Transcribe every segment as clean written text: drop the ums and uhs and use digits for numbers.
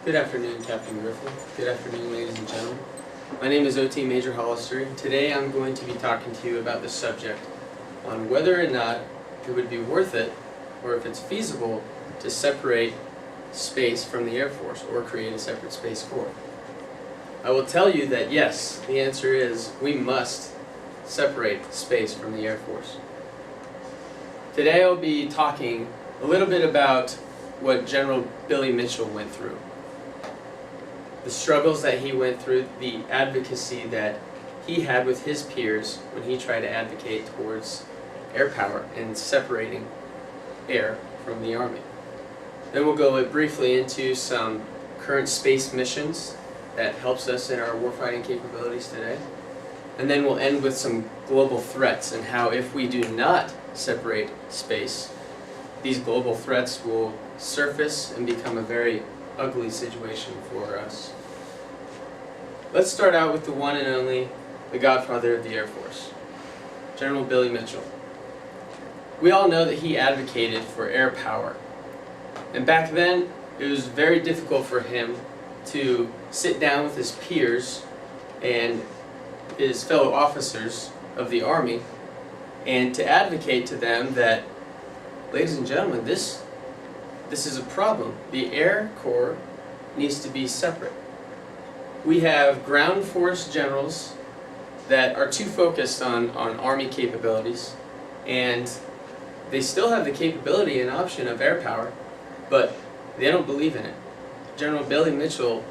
Good afternoon, Captain Griffin. Good afternoon, ladies and gentlemen. My name is OT Major Hollister. Today I'm going to be talking to you about the subject on whether or not it would be worth it, or if it's feasible, to separate space from the Air Force or create a separate Space Corps. I will tell you that yes, the answer is we must separate space from the Air Force. Today I'll be talking a little bit about what General Billy Mitchell went through. The struggles that he went through, the advocacy that he had with his peers when he tried to advocate towards air power and separating air from the Army. Then we'll go briefly into some current space missions that helps us in our warfighting capabilities today. And then we'll end with some global threats and how if we do not separate space, these global threats will surface and become a very ugly situation for us. Let's start out with the one and only, the godfather of the Air Force, General Billy Mitchell. We all know that he advocated for air power. And back then, it was very difficult for him to sit down with his peers and his fellow officers of the Army and to advocate to them that, ladies and gentlemen, this is a problem. The Air Corps needs to be separate. We have ground force generals that are too focused on Army capabilities, and they still have the capability and option of air power, but they don't believe in it. General Billy Mitchell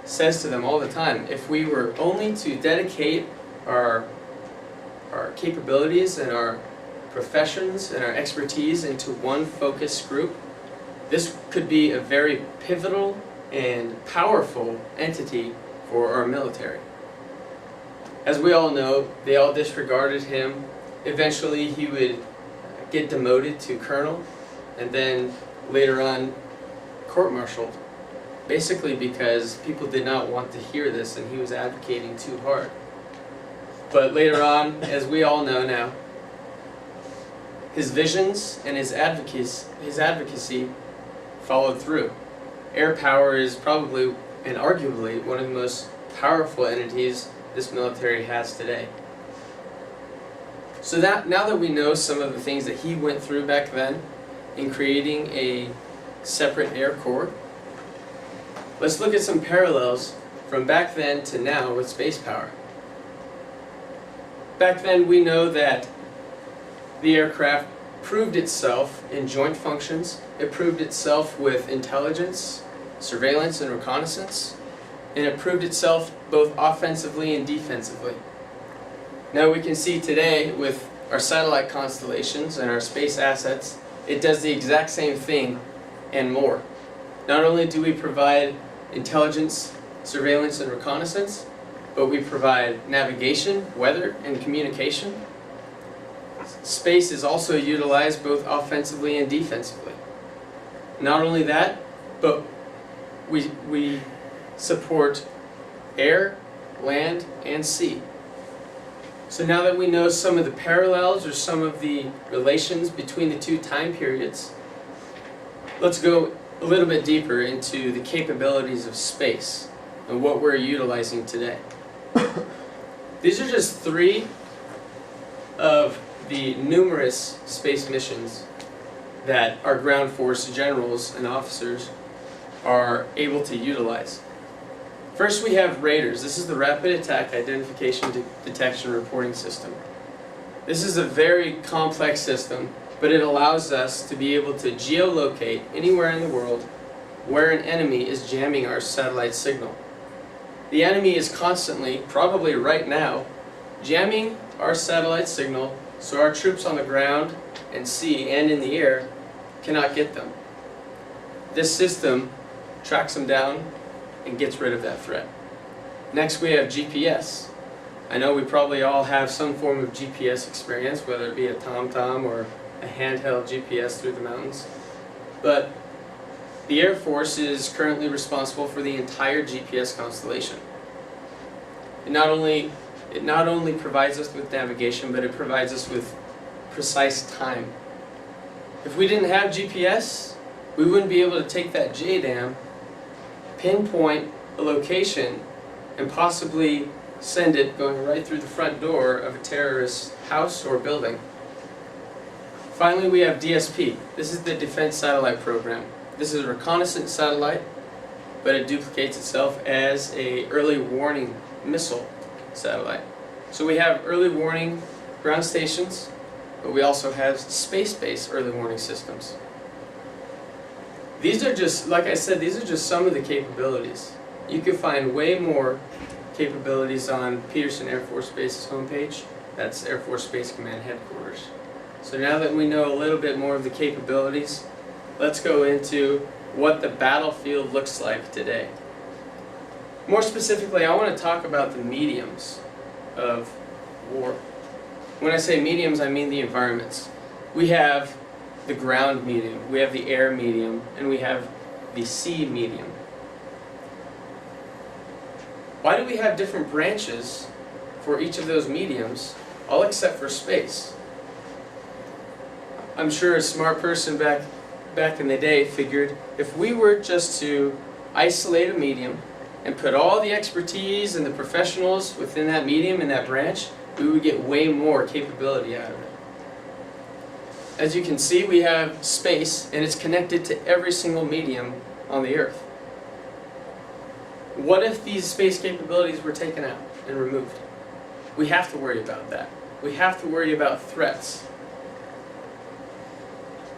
says to them all the time, if we were only to dedicate our capabilities and our professions and our expertise into one focused group, this could be a very pivotal and powerful entity for our military. As we all know, they all disregarded him. Eventually he would get demoted to colonel and then later on court-martialed, basically because people did not want to hear this and he was advocating too hard. But later on, as we all know now, his visions and his advocacy followed through. Air power is probably and arguably one of the most powerful entities this military has today. So that now that we know some of the things that he went through back then in creating a separate Air Corps, let's look at some parallels from back then to now with space power. Back then we know that the aircraft proved itself in joint functions. It proved itself with intelligence, surveillance, and reconnaissance, and it proved itself both offensively and defensively. Now we can see today with our satellite constellations and our space assets, it does the exact same thing and more. Not only do we provide intelligence, surveillance, and reconnaissance, but we provide navigation, weather, and communication. Space is also utilized both offensively and defensively. Not only that, but we support air, land, and sea. So now that we know some of the parallels or some of the relations between the two time periods, let's go a little bit deeper into the capabilities of space and what we're utilizing today. These are just three of the numerous space missions that our ground force generals and officers are able to utilize. First we have radars. This is the Rapid Attack Identification Detection Reporting System. This is a very complex system, but it allows us to be able to geolocate anywhere in the world where an enemy is jamming our satellite signal. The enemy is constantly, probably right now, jamming our satellite signal so our troops on the ground and sea and in the air cannot get them. This system tracks them down and gets rid of that threat. Next we have GPS. I know we probably all have some form of GPS experience, whether it be a TomTom or a handheld GPS through the mountains. But the Air Force is currently responsible for the entire GPS constellation. It not only provides us with navigation, but it provides us with precise time. If we didn't have GPS, we wouldn't be able to take that JDAM pinpoint a location and possibly send it going right through the front door of a terrorist's house or building. Finally, we have DSP. This is the Defense Satellite Program. This is a reconnaissance satellite, but it duplicates itself as an early warning missile satellite. So we have early warning ground stations, but we also have space-based early warning systems. These are just, like I said, these are just some of the capabilities. You can find way more capabilities on Peterson Air Force Base's homepage. That's Air Force Space Command Headquarters. So now that we know a little bit more of the capabilities, let's go into what the battlefield looks like today. More specifically, I want to talk about the mediums of war. When I say mediums, I mean the environments. We have the ground medium, we have the air medium, and we have the sea medium. Why do we have different branches for each of those mediums, all except for space? I'm sure a smart person back in the day figured if we were just to isolate a medium and put all the expertise and the professionals within that medium and that branch, we would get way more capability out of it. As you can see, we have space, and it's connected to every single medium on the Earth. What if these space capabilities were taken out and removed? We have to worry about that. We have to worry about threats.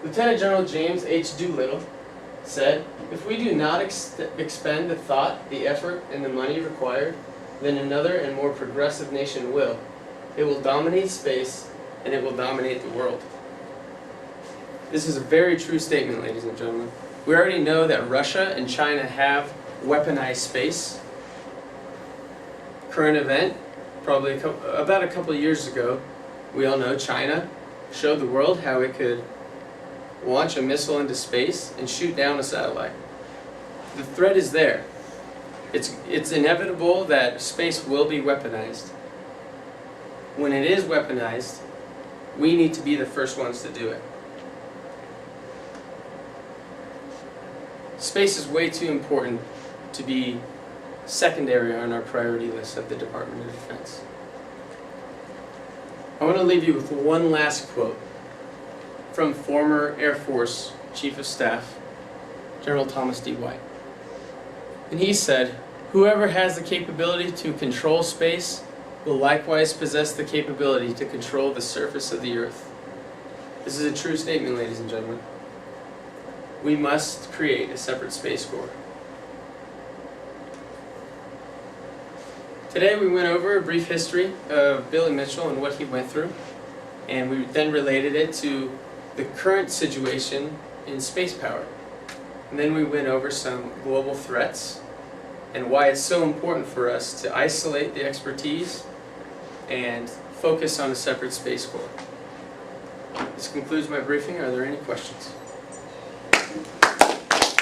Lieutenant General James H. Doolittle said, "If we do not expend the thought, the effort, and the money required, then another and more progressive nation will. It will dominate space, and it will dominate the world." This is a very true statement, ladies and gentlemen. We already know that Russia and China have weaponized space. Current event, probably about a couple of years ago, we all know China showed the world how it could launch a missile into space and shoot down a satellite. The threat is there. It's inevitable that space will be weaponized. When it is weaponized, we need to be the first ones to do it. Space is way too important to be secondary on our priority list of the Department of Defense. I want to leave you with one last quote from former Air Force Chief of Staff, General Thomas D. White. And he said, "Whoever has the capability to control space will likewise possess the capability to control the surface of the Earth." This is a true statement, ladies and gentlemen. We must create a separate Space Corps. Today we went over a brief history of Billy Mitchell and what he went through, and we then related it to the current situation in space power. And then we went over some global threats and why it's so important for us to isolate the expertise and focus on a separate Space Corps. This concludes my briefing. Are there any questions?